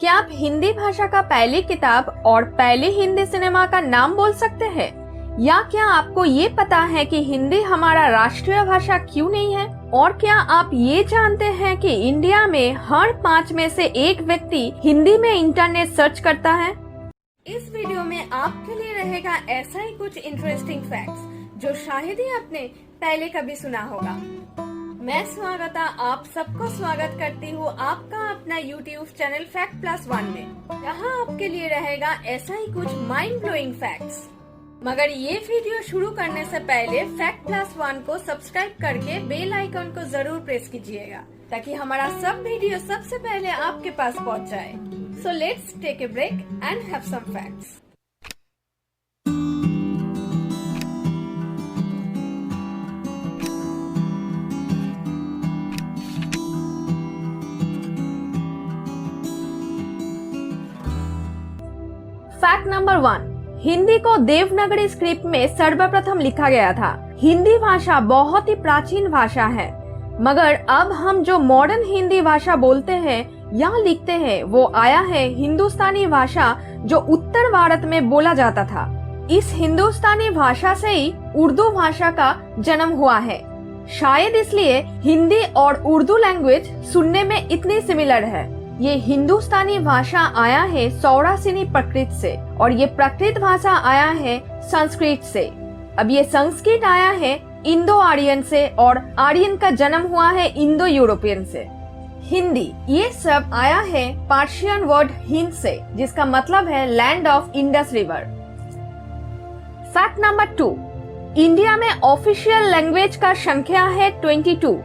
क्या आप हिंदी भाषा का पहली किताब और पहले हिंदी सिनेमा का नाम बोल सकते हैं? या क्या आपको ये पता है कि हिंदी हमारा राष्ट्रीय भाषा क्यों नहीं है? और क्या आप ये जानते हैं कि इंडिया में हर 5 में से 1 व्यक्ति हिंदी में इंटरनेट सर्च करता है? इस वीडियो में आपके लिए रहेगा ऐसा ही कुछ इंटरेस्टिंग फैक्ट्स जो शायद ही आपने पहले कभी सुना होगा। मैं स्वागता आप सबको स्वागत करती हूँ आपका अपना YouTube चैनल Fact+1 में। यहाँ आपके लिए रहेगा ऐसा ही कुछ माइंड ब्लोइंग फैक्ट्स। मगर ये वीडियो शुरू करने से पहले Fact+1 को सब्सक्राइब करके बेल आइकन को जरूर प्रेस कीजिएगा ताकि हमारा सब वीडियो सबसे पहले आपके पास पहुँच जाए। So let's take a break and have some facts. Fact number 1, Hindi को देवनागरी स्क्रिप्ट में सर्वप्रथम लिखा गया था। हिंदी भाषा बहुत ही प्राचीन भाषा है, मगर अब हम जो मॉडर्न हिंदी भाषा बोलते हैं या लिखते हैं वो आया है हिंदुस्तानी भाषा जो उत्तर भारत में बोला जाता था। इस हिंदुस्तानी भाषा से ही उर्दू भाषा का जन्म हुआ है। शायद इसलिए हिंदी और उर्दू लैंग्वेज सुनने में इतनी सिमिलर है। ये हिंदुस्तानी भाषा आया है सौरासिनी प्राकृत से और ये प्राकृत भाषा आया है संस्कृत से। अब ये संस्कृत आया है इंडो आर्यन से और आर्यन का जन्म हुआ है इंडो यूरोपियन से। हिंदी ये सब आया है पर्शियन वर्ड हिंद से जिसका मतलब है land of Indus river. Fact number 2, India में ऑफिशियल लैंग्वेज का संख्या है 22,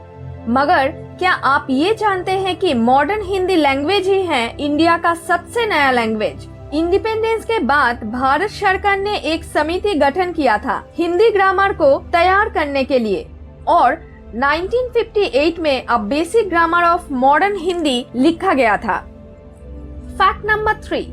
मगर क्या आप ये जानते हैं कि मॉडर्न हिंदी लैंग्वेज ही है इंडिया का सबसे नया लैंग्वेज? इंडिपेंडेंस के बाद भारत सरकार ने एक समिति गठन किया था हिंदी ग्रामर को तैयार करने के लिए और 1958 में a basic grammar of modern Hindi लिखा गया था। फैक्ट नंबर 3,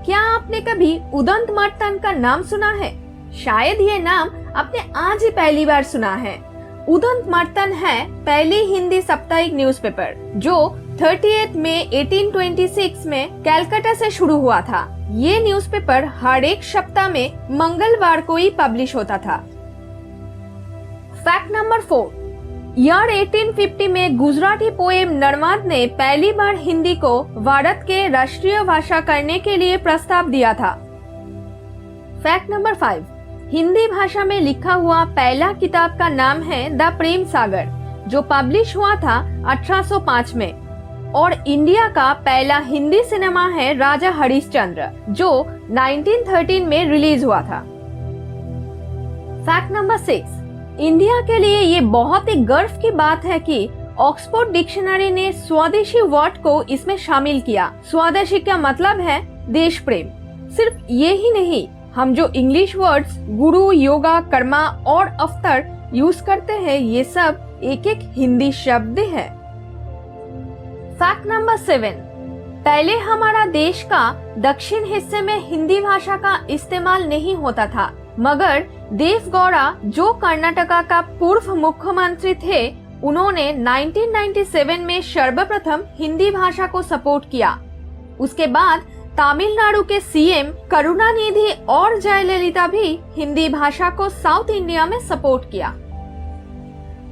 क्या आपने कभी उदंत मर्तन का नाम सुना है? शायद ये नाम आपने आज ही पहली बार सुना है। उदंत मर्तन है पहली हिंदी साप्ताहिक न्यूज़पेपर जो 30 मई 1826 में कलकत्ता से शुरू हुआ था। ये न्यूज़पेपर हर एक सप्ताह में मंगलवार को ही पब्लिश होता था। फैक्ट नंबर 4, ईयर 1850 में गुजराती पोएम नर्मद ने पहली बार हिंदी को भारत के राष्ट्रीय भाषा करने के लिए प्रस्ताव दिया था। फैक्ट नंबर 5, हिंदी भाषा में लिखा हुआ पहला किताब का नाम है द प्रेम सागर जो पब्लिश हुआ था 1805 में और इंडिया का पहला हिंदी सिनेमा है राजा हरिश्चंद्र जो 1913 में रिलीज हुआ था। फैक्ट नंबर 6, इंडिया के लिए ये बहुत ही गर्व की बात है कि ऑक्सफोर्ड डिक्शनरी ने स्वदेशी वर्ड को इसमें शामिल किया। स्वदेशी का मतलब है देश प्रेम। सिर्फ ये ही नहीं, हम जो इंग्लिश वर्ड्स गुरु, योगा, कर्मा और अवतर यूज करते हैं ये सब एक एक हिंदी शब्द है। फैक्ट नंबर 7, पहले हमारा देश का दक्षिण हिस्से में हिंदी भाषा का इस्तेमाल नहीं होता था, मगर देवगौड़ा जो कर्नाटका का पूर्व मुख्यमंत्री थे उन्होंने 1997 में सर्वप्रथम हिंदी भाषा को सपोर्ट किया। उसके बाद तमिलनाडु के सीएम करुणानिधि और जयललिता भी हिंदी भाषा को साउथ इंडिया में सपोर्ट किया।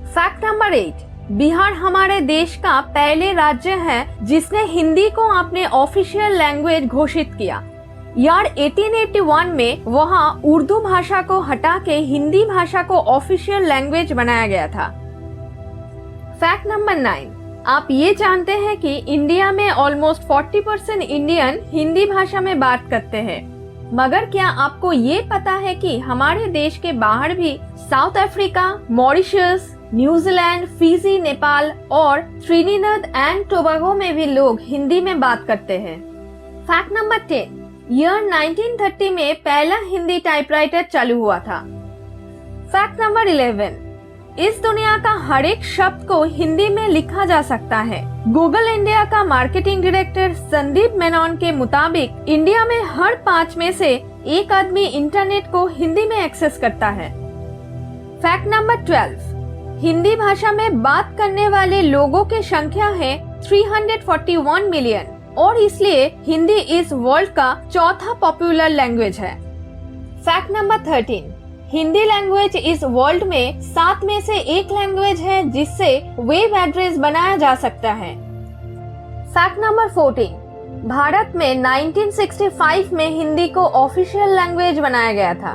फैक्ट नंबर 8, बिहार हमारे देश का पहले राज्य है जिसने हिंदी को अपने ऑफिशियल लैंग्वेज घोषित किया। ईयर 1881 में वहां उर्दू भाषा को हटा के हिंदी भाषा को ऑफिशियल लैंग्वेज बनाया गया था। फैक्ट नंबर 9, आप ये जानते हैं कि इंडिया में ऑलमोस्ट 40% इंडियन हिंदी भाषा में बात करते हैं, मगर क्या आपको ये पता है कि हमारे देश के बाहर भी south Africa, Mauritius, New Zealand, Fiji, Nepal और ट्रिनिडाद एंड टोबैगो में भी लोग हिंदी में बात करते हैं। फैक्ट नंबर 10, ईयर 1930 में पहला हिंदी टाइपराइटर चालू हुआ था। फैक्ट नंबर 11, इस दुनिया का हर एक शब्द को हिंदी में लिखा जा सकता है। गूगल इंडिया का मार्केटिंग डायरेक्टर संदीप मेनन के मुताबिक इंडिया में हर 5 में से 1 आदमी इंटरनेट को हिंदी में एक्सेस करता है। फैक्ट नंबर 12, हिंदी भाषा में बात करने वाले लोगों की संख्या है 341 मिलियन और इसलिए हिंदी इस वर्ल्ड का चौथा पॉपुलर लैंग्वेज है। फैक्ट नंबर 13, हिंदी लैंग्वेज इस वर्ल्ड में 7 में से एक लैंग्वेज है जिससे वेब एड्रेस बनाया जा सकता है। फैक्ट नंबर 14, भारत में 1965 में हिंदी को ऑफिशियल लैंग्वेज बनाया गया था।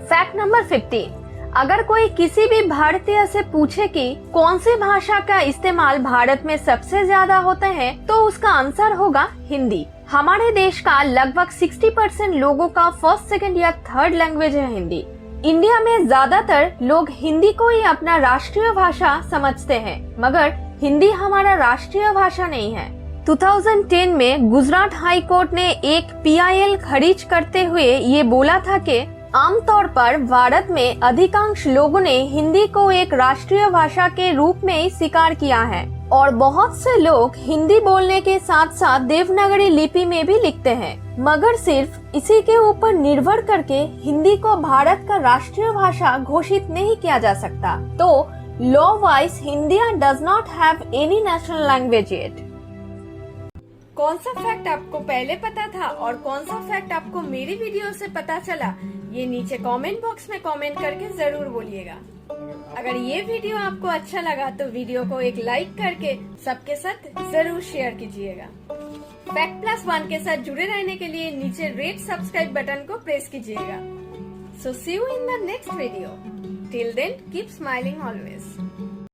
फैक्ट नंबर 15, अगर कोई किसी भी भारतीय से पूछे कि कौन सी भाषा का इस्तेमाल भारत में सबसे ज्यादा होता है तो उसका आंसर होगा हिंदी। हमारे देश का लगभग 60% लोगों का फर्स्ट, सेकंड या थर्ड लैंग्वेज है हिंदी। इंडिया में ज्यादातर लोग हिंदी को ही अपना राष्ट्रीय भाषा समझते हैं, मगर हिंदी हमारा राष्ट्रीय भाषा नहीं है। 2010 में गुजरात हाई कोर्ट ने एक PIL खारिज करते हुए ये बोला था कि आमतौर पर भारत में अधिकांश लोगों ने हिंदी को एक राष्ट्रीय भाषा के रूप में ही स्वीकार किया है और बहुत से लोग हिंदी बोलने के साथ साथ देवनागरी लिपि में भी लिखते हैं, मगर सिर्फ इसी के ऊपर निर्भर करके हिंदी को भारत का राष्ट्रीय भाषा घोषित नहीं किया जा सकता। तो law wise India does not have any national language yet. कौन सा फैक्ट आपको पहले पता था और कौन सा फैक्ट आपको मेरी वीडियो से पता चला, ये नीचे कमेंट बॉक्स में कमेंट करके जरूर बोलिएगा। अगर ये वीडियो आपको अच्छा लगा तो वीडियो को एक लाइक करके सबके साथ जरूर शेयर कीजिएगा। Fact+1 के साथ जुड़े रहने के लिए नीचे रेड सब्सक्राइब बटन को प्रेस कीजिएगा। So see you in the next video. Till then, keep smiling always.